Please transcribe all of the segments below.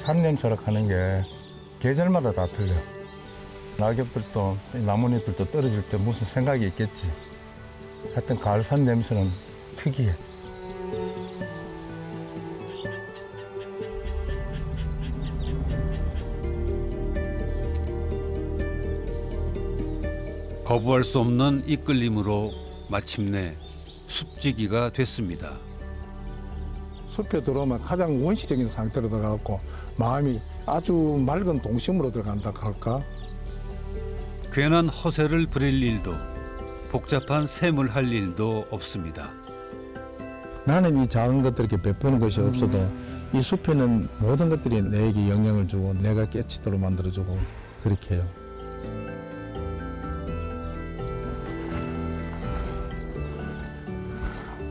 산냄새라 하는 게 계절마다 다 틀려. 낙엽들도 나뭇잎들도 떨어질 때 무슨 생각이 있겠지. 하여튼 가을 산 냄새는 특이해. 거부할 수 없는 이끌림으로 마침내 숲지기가 됐습니다. 숲에 들어오면 가장 원시적인 상태로 들어가고 마음이 아주 맑은 동심으로 들어간다 할까? 괜한 허세를 부릴 일도 복잡한 셈을 할 일도 없습니다. 나는 이 작은 것들 이렇게 베푸는 것이 없어도 이 숲에는 모든 것들이 내게 영향을 주고 내가 깨치도록 만들어주고 그렇게 해요.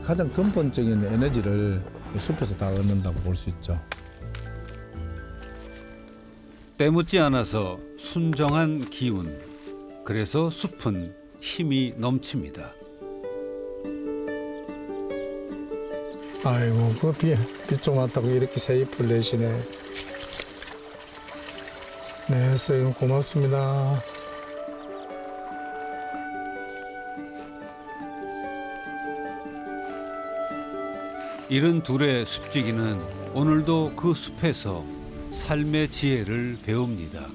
가장 근본적인 에너지를 숲에서 다 얻는다고 볼 수 있죠. 때묻지 않아서 순정한 기운. 그래서 숲은 힘이 넘칩니다. 아이고 그 빛 좀 왔다고 이렇게 새 잎을 내시네. 네, 선생님 고맙습니다. 이른 둘의 숲지기는 오늘도 그 숲에서 삶의 지혜를 배웁니다.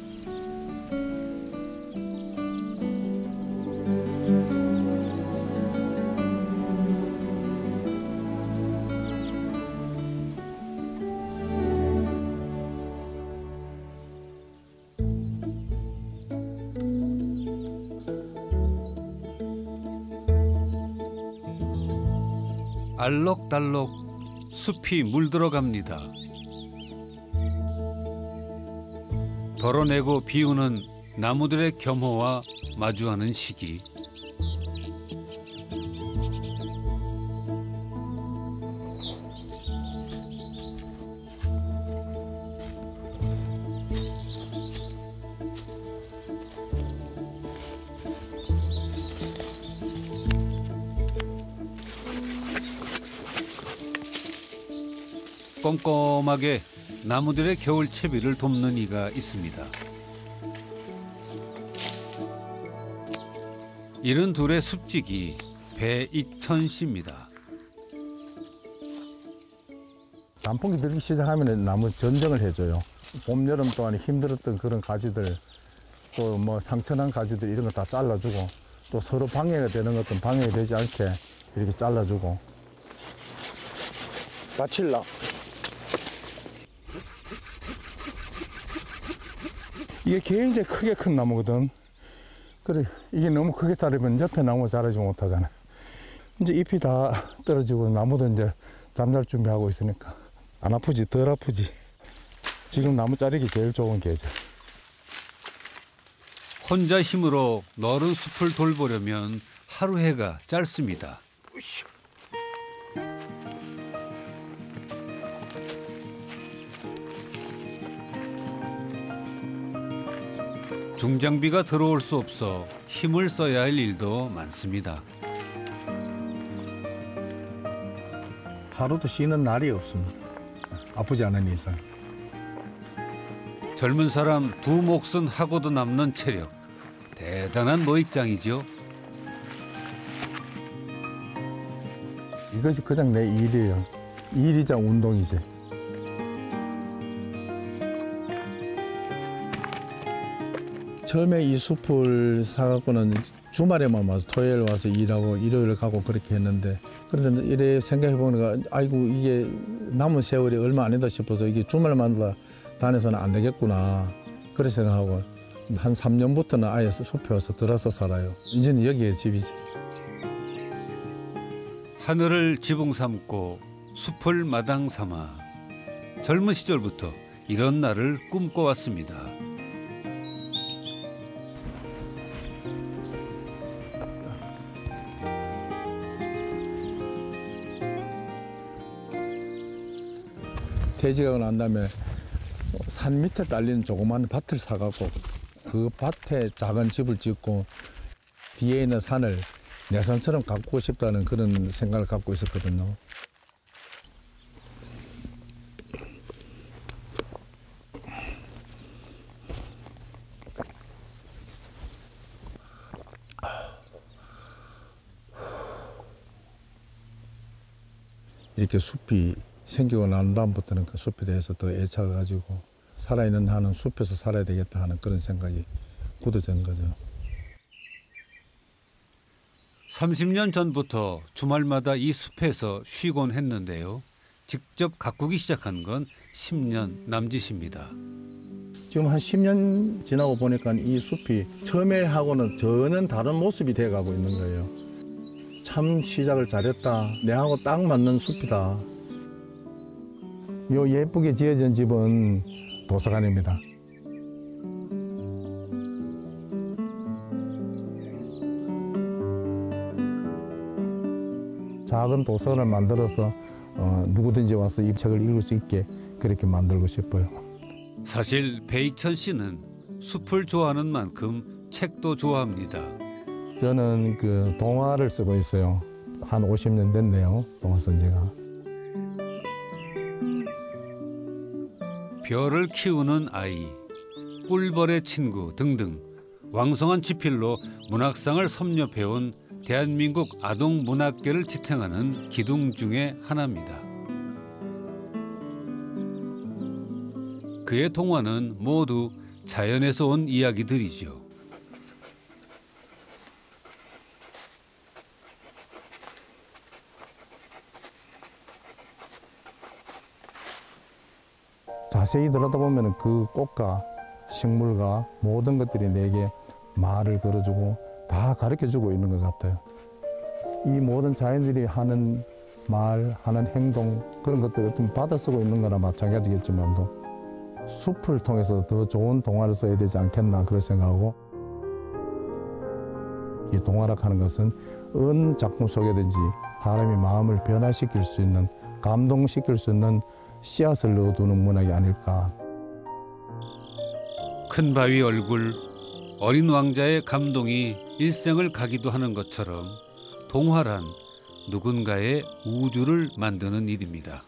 알록달록 숲이 물들어갑니다. 덜어내고 비우는 나무들의 겸허와 마주하는 시기. 꼼꼼하게 나무들의 겨울 채비를 돕는 이가 있습니다. 이른 둘의 숲지기 배익천 씨입니다. 단풍이 들기 시작하면 나무 전정을 해줘요. 봄, 여름 동안 힘들었던 그런 가지들, 또 뭐 상처난 가지들 이런 거 다 잘라주고, 또 서로 방해가 되는 것들은 방해가 되지 않게 이렇게 잘라주고. 다칠라. 이게 굉장히 크게 큰 나무거든. 그래, 이게 너무 크게 자르면 옆에 나무가 자라지 못하잖아. 이제 잎이 다 떨어지고 나무도 이제 잠잘 준비하고 있으니까 안 아프지, 덜 아프지. 지금 나무 자르기 제일 좋은 계절. 혼자 힘으로 넓은 숲을 돌보려면 하루 해가 짧습니다. 중장비가 들어올 수 없어 힘을 써야 할 일도 많습니다. 하루도 쉬는 날이 없습니다. 아프지 않은 이상. 젊은 사람 두 몫은 하고도 남는 체력. 대단한 노익장이죠. 이것이 그냥 내 일이에요. 일이자 운동이지. 처음에 이 숲을 사갖고는 주말에만 와서 토요일 와서 일하고 일요일 가고 그렇게 했는데, 그런데 이래 생각해보니까 아이고 이게 남은 세월이 얼마 안 된다 싶어서 이게 주말만 다녀서는 안 되겠구나 그렇게 생각하고 한 3년부터는 아예 숲에 와서 들어서 살아요. 이제는 여기에 집이지. 하늘을 지붕 삼고 숲을 마당 삼아 젊은 시절부터 이런 날을 꿈꿔왔습니다. 퇴직하고 난 다음에 산 밑에 딸린 조그만 밭을 사갖고 그 밭에 작은 집을 짓고 뒤에 있는 산을 내 산처럼 가꾸고 싶다는 그런 생각을 갖고 있었거든요. 이렇게 숲이 생기고 난 다음부터는 그 숲에 대해서 더 애착을 가지고 살아있는 한은 숲에서 살아야 되겠다 하는 그런 생각이 굳어진 거죠. 30년 전부터 주말마다 이 숲에서 쉬곤 했는데요. 직접 가꾸기 시작한 건 10년 남짓입니다. 지금 한 10년 지나고 보니까 이 숲이 처음에 하고는 전혀 다른 모습이 돼가고 있는 거예요. 참 시작을 잘했다. 내하고 딱 맞는 숲이다. 요 예쁘게 지어진 집은 도서관입니다. 작은 도서관을 만들어서 누구든지 와서 이 책을 읽을 수 있게 그렇게 만들고 싶어요. 사실 배익천 씨는 숲을 좋아하는 만큼 책도 좋아합니다. 저는 그 동화를 쓰고 있어요. 한 50년 됐네요. 동화 쓴 지가. 별을 키우는 아이, 꿀벌의 친구 등등 왕성한 지필로 문학상을 섭렵해온 대한민국 아동 문학계를 지탱하는 기둥 중에 하나입니다. 그의 동화는 모두 자연에서 온 이야기들이죠. 자세히 들여다보면 그 꽃과 식물과 모든 것들이 내게 말을 걸어주고 다 가르쳐주고 있는 것 같아요. 이 모든 자연들이 하는 말, 하는 행동 그런 것들을 좀 받아쓰고 있는 거나 마찬가지겠지만도 숲을 통해서 더 좋은 동화를 써야 되지 않겠나 그런 생각하고 이 동화락 하는 것은 어느 작품 속에든지 사람의 마음을 변화시킬 수 있는 감동시킬 수 있는 씨앗을 넣어두는 문학이 아닐까. 큰 바위 얼굴, 어린 왕자의 감동이 일생을 가기도 하는 것처럼 동화란 누군가의 우주를 만드는 일입니다.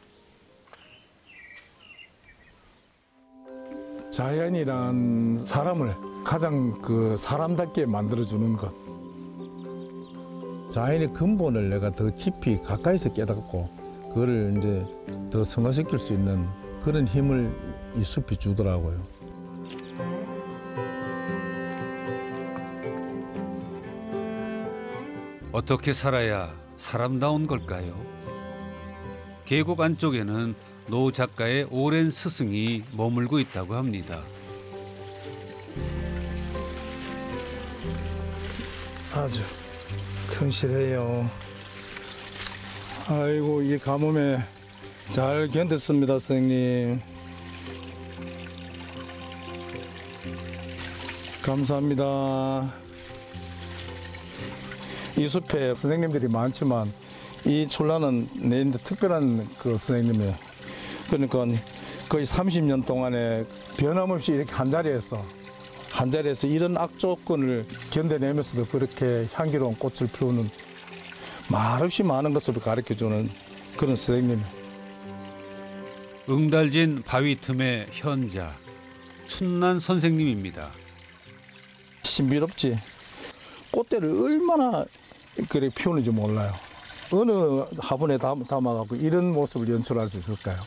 자연이란 사람을 가장 그 사람답게 만들어주는 것. 자연의 근본을 내가 더 깊이 가까이서 깨닫고 그거를 이제 더 성화시킬 수 있는 그런 힘을 이 숲이 주더라고요. 어떻게 살아야 사람다운 걸까요? 계곡 안쪽에는 노 작가의 오랜 스승이 머물고 있다고 합니다. 아주 튼실해요. 아이고 이 가뭄에 잘 견뎠습니다, 선생님. 감사합니다. 이 숲에 선생님들이 많지만 이 촐라는 내인데 특별한 그 선생님이에요. 그러니까 거의 30년 동안에 변함없이 이렇게 한 자리에서 이런 악조건을 견뎌내면서도 그렇게 향기로운 꽃을 피우는 말없이 많은 것을 가르쳐주는 그런 선생님. 응달진 바위 틈의 현자, 춘난 선생님입니다. 신비롭지. 꽃대를 얼마나 그래 피우는지 몰라요. 어느 화분에 담아갖고 이런 모습을 연출할 수 있을까요?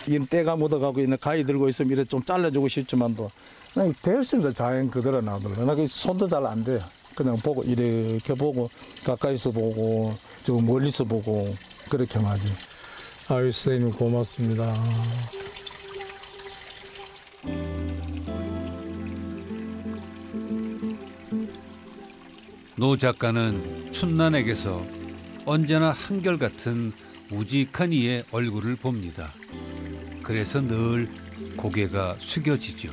이 때가 묻어가고 있는 가위 들고 있으면 이래 좀 잘라주고 싶지만도 그냥 됐습니다. 자연 그대로 놔둘러. 나 손도 잘 안 돼요. 그냥 보고 이렇게 보고 가까이서 보고 저 멀리서 보고 그렇게 하지. 아유 선생님 고맙습니다. 노 작가는 춘난에게서 언제나 한결같은 우직한 이의 얼굴을 봅니다. 그래서 늘 고개가 숙여지죠.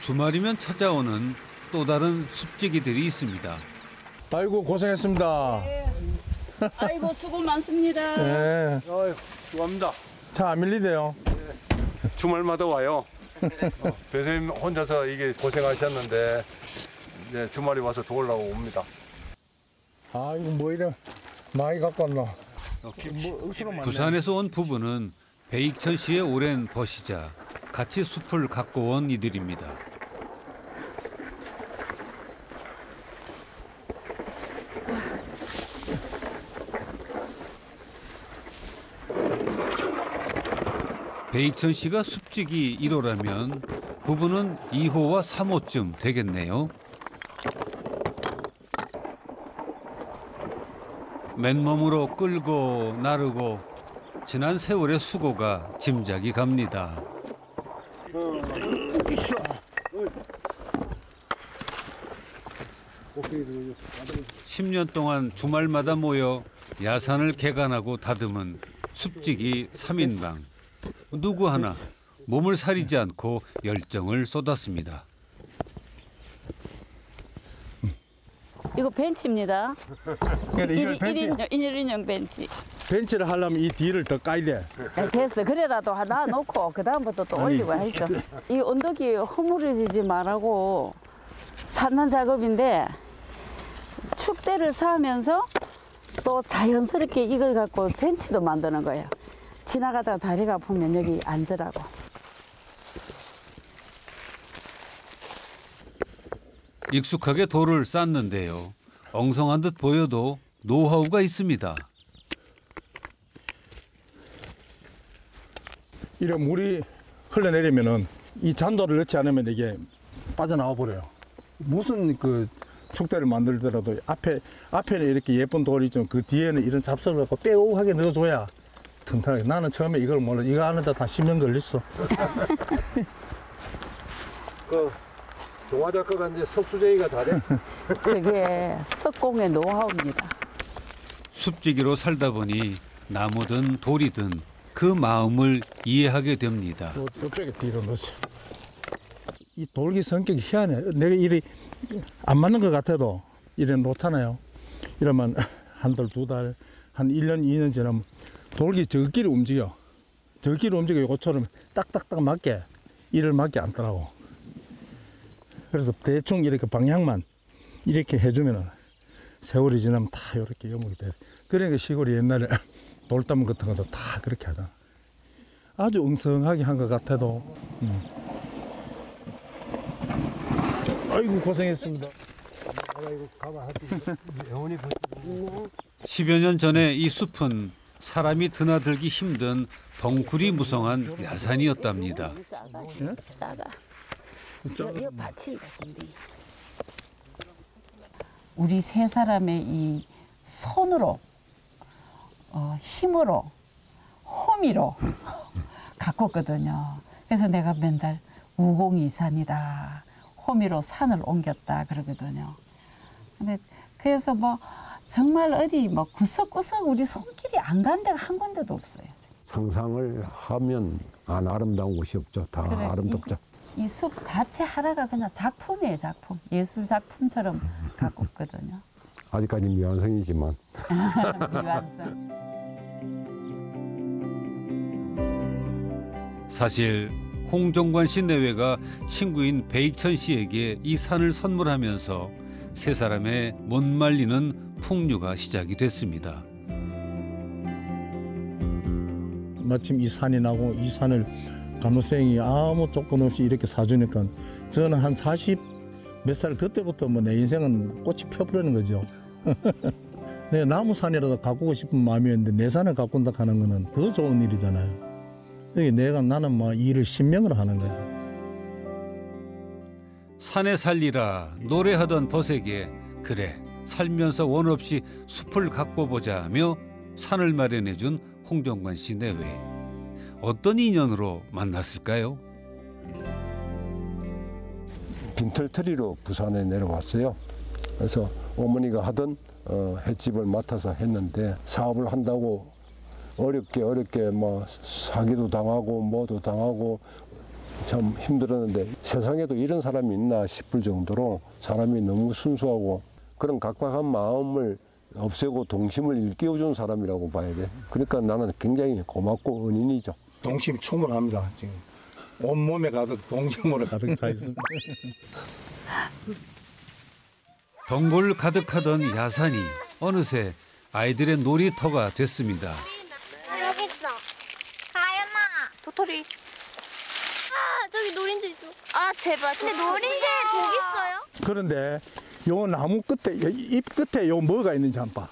주말이면 찾아오는 또 다른 숲지기들이 있습니다. 아이고 고생했습니다. 아이고 수고 많습니다. 네. 수고합니다. 차 안 밀리대요. 주말마다 와요. 배수님 혼자서 이게 고생하셨는데 이제 주말에 와서 도우려고 옵니다. 아 이거 뭐 이래 많이 갖고 왔나? 부산에서 온 부부는 배익천 씨의 오랜 벗이자 같이 숲을 갖고 온 이들입니다. 배익천 씨가 숲지기 1호라면 부부는 2호와 3호쯤 되겠네요. 맨몸으로 끌고 나르고 지난 세월의 수고가 짐작이 갑니다. 10년 동안 주말마다 모여 야산을 개간하고 다듬은 숲지기 3인방. 누구 하나 몸을 사리지 않고 열정을 쏟았습니다. 이거 벤치입니다. 이거 벤치. 1인용 벤치. 벤치를 하려면 이 뒤를 더 까야 돼. 됐어. 그래라도 하나 놓고 그다음부터 또 올리고 했어. 이 언덕이 허물어지지 말라고 쌓는 작업인데 축대를 쌓으면서 또 자연스럽게 이걸 갖고 벤치도 만드는 거예요. 지나가다가 다리가 아프면 여기 앉으라고. 익숙하게 돌을 쌓는데요. 엉성한 듯 보여도 노하우가 있습니다. 이런 물이 흘러내리면은 이 잔돌을 넣지 않으면 이게 빠져나와 버려요. 무슨 그 축대를 만들더라도 앞에는 이렇게 예쁜 돌이 좀 그 뒤에는 이런 잡석을 갖고 빼곡하게 넣어줘야 튼튼하게. 나는 처음에 이걸 몰라. 이거 하는데 다 10년 걸렸어. 그 동화 작가가 이제 석수제이가 다 돼. 그게 석공의 노하우입니다. 숲지기로 살다 보니 나무든 돌이든 그 마음을 이해하게 됩니다. 이쪽에 뒤로 넣지. 이 돌기 성격이 희한해. 내가 이리 안 맞는 것 같아도 이래 놓잖아요. 이러면 한 달, 두 달, 한 1년, 2년 지나면 돌기 저끼리 움직여. 저끼리 움직여. 이것처럼 딱딱딱 맞게, 이를 맞게 않더라고. 그래서 대충 이렇게 방향만 이렇게 해주면 세월이 지나면 다 이렇게 여목이 돼. 그러니까 시골이 옛날에 돌담 같은 것도 다 그렇게 하잖아. 아주 엉성하게 한 것 같아도. 아이고 고생했습니다. 10여 년 전에 이 숲은 사람이 드나들기 힘든 덩굴이 무성한 야산이었답니다. 작아. 이거 밭이 같은데. 우리 세 사람의 이 손으로, 힘으로, 호미로 가꿨거든요. 그래서 내가 맨날 우공이산이다. 호미로 산을 옮겼다 그러거든요. 근데 그래서 뭐 정말 어디 뭐 구석구석 우리 손길이 안 간 데가 한 군데도 없어요. 상상을 하면 안 아름다운 곳이 없죠. 다 그래, 아름답죠. 이 숲 자체 하나가 그냥 작품이에요, 작품. 예술 작품처럼 가꿨거든요. 아직까지 미완성이지만. 미완성. 사실 홍종관 씨 내외가 친구인 배익천 씨에게 이 산을 선물하면서 세 사람의 못 말리는 풍류가 시작이 됐습니다. 마침 이 산이 나고 이 산을 간호생이 아무 조건 없이 이렇게 사주니까 저는 한 40 몇 살 그때부터 뭐 내 인생은 꽃이 펴버리는 거죠. 내 나무 산이라도 가꾸고 싶은 마음이었는데 내 산을 가꾼다 하는 거는 더 좋은 일이잖아요. 여기 나는 뭐 일을 신명으로 하는 거죠. 산에 살리라 노래하던 벗에게 그래 살면서 원 없이 숲을 갖고 보자며 산을 마련해준 홍종관 씨 내외. 어떤 인연으로 만났을까요? 빈털터리로 부산에 내려왔어요. 그래서 어머니가 하던 횟집을 맡아서 했는데 사업을 한다고 어렵게 뭐 사기도 당하고 뭐도 당하고 참 힘들었는데 세상에도 이런 사람이 있나 싶을 정도로 사람이 너무 순수하고 그런 각박한 마음을 없애고 동심을 일깨워준 사람이라고 봐야 돼. 그러니까 나는 굉장히 고맙고 은인이죠. 동심 충분합니다. 지금 온몸에 가득 동심으로 가득 차 있습니다. 덩굴 가득하던 야산이 어느새 아이들의 놀이터가 됐습니다. 여기 있어. 가연아. 도토리. 아, 저기 노린재 있어. 아, 제발. 근데 노린재에 독 있어요? 그런데 요 나무 끝에, 잎 끝에 요 뭐가 있는지 한번 봐.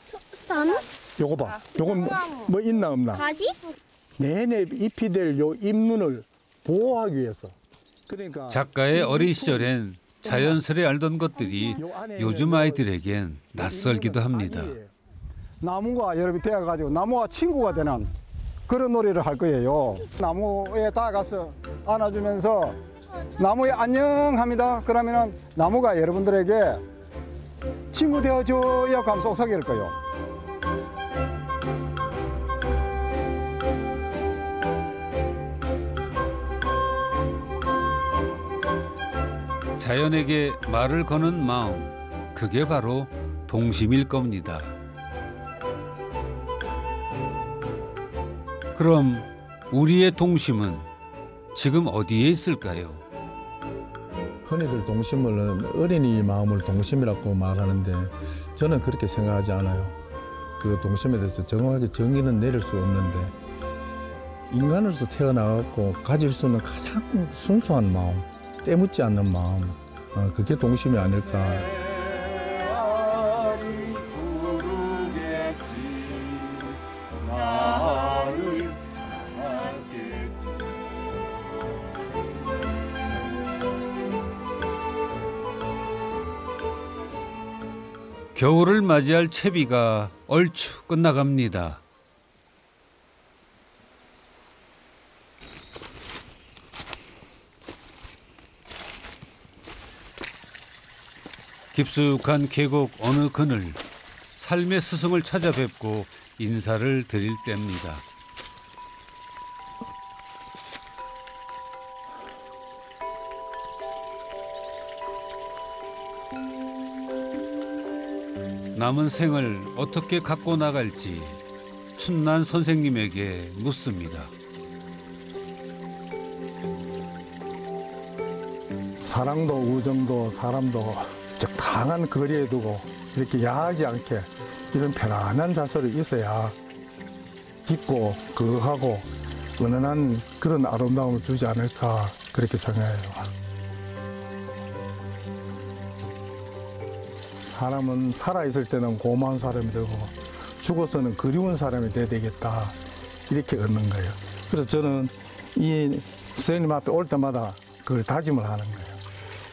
나는? 요거 봐. 요거 뭐 있나 없나? 가시? 내내 잎이 될 요 잎눈을 보호하기 위해서. 그러니까 작가의 어린 시절엔 자연스레 알던 것들이 요즘 아이들에겐 낯설기도 합니다. 나무가 여러분이 되어가지고 나무와 친구가 되는 그런 놀이를 할 거예요. 나무에 다가가서 안아주면서 나무에 안녕합니다. 그러면은 나무가 여러분들에게 친구 되어줘야 하고 하면 속삭일 거예요. 자연에게 말을 거는 마음, 그게 바로 동심일 겁니다. 그럼 우리의 동심은 지금 어디에 있을까요? 흔히들 동심을 어린이 마음을 동심이라고 말하는데 저는 그렇게 생각하지 않아요. 그 동심에 대해서 정확하게 정의는 내릴 수 없는데 인간으로서 태어나고 가질 수 있는 가장 순수한 마음, 때묻지 않는 마음, 그게 동심이 아닐까. 겨울을 맞이할 채비가 얼추 끝나갑니다. 깊숙한 계곡 어느 그늘, 삶의 스승을 찾아뵙고 인사를 드릴 때입니다. 남은 생을 어떻게 갖고 나갈지 춘난 선생님에게 묻습니다. 사랑도 우정도 사람도 강한 거리에 두고 이렇게 야하지 않게 이런 편안한 자세로 있어야 깊고 거하고 은은한 그런 아름다움을 주지 않을까 그렇게 생각해요. 사람은 살아있을 때는 고마운 사람이 되고 죽어서는 그리운 사람이 돼야 되겠다 이렇게 얻는 거예요. 그래서 저는 이 선생님 앞에 올 때마다 그걸 다짐을 하는 거예요.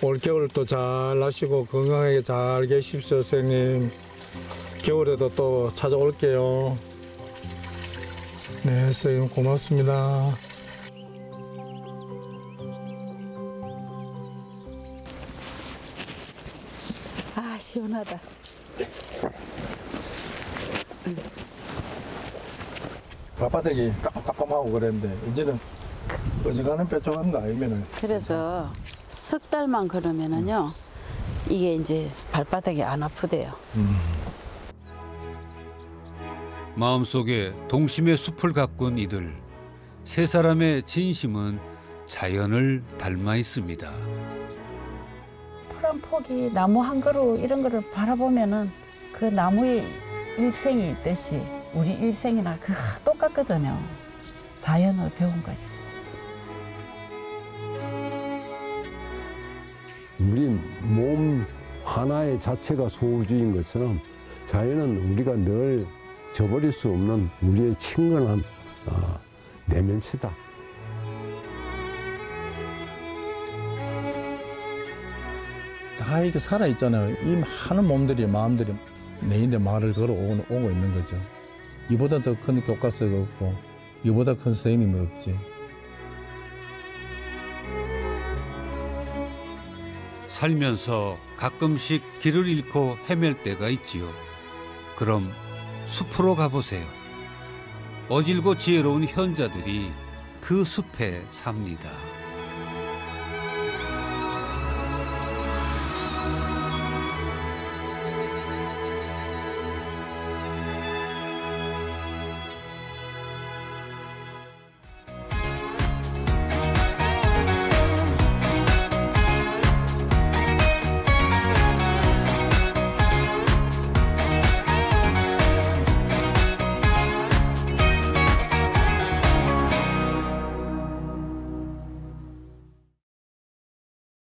올겨울 또 잘 나시고 건강하게 잘 계십시오, 선생님. 겨울에도 또 찾아올게요. 네, 선생님 고맙습니다. 아, 시원하다. 발바닥이 까까하고 그랬는데 이제는 어지간한 뾰족한 거 아니면은 그래서 석 달만 걸으면은요, 이게 이제 발바닥이 안 아프대요. 마음속에 동심의 숲을 가꾼 이들. 세 사람의 진심은 자연을 닮아 있습니다. 풀 한 포기, 나무 한 그루 이런 거를 바라보면은 그 나무의 일생이 있듯이 우리 일생이나 그 똑같거든요. 자연을 배운 거지. 우리 몸 하나의 자체가 소우주인 것처럼 자연은 우리가 늘 저버릴 수 없는 우리의 친근한 내면치다. 다 이게 살아있잖아요. 이 많은 몸들이, 마음들이 내인데 말을 걸어오고 있는 거죠. 이보다 더 큰 교과서가 없고 이보다 큰 선생님이 없지. 살면서 가끔씩 길을 잃고 헤맬 때가 있지요. 그럼 숲으로 가보세요. 어질고 지혜로운 현자들이 그 숲에 삽니다.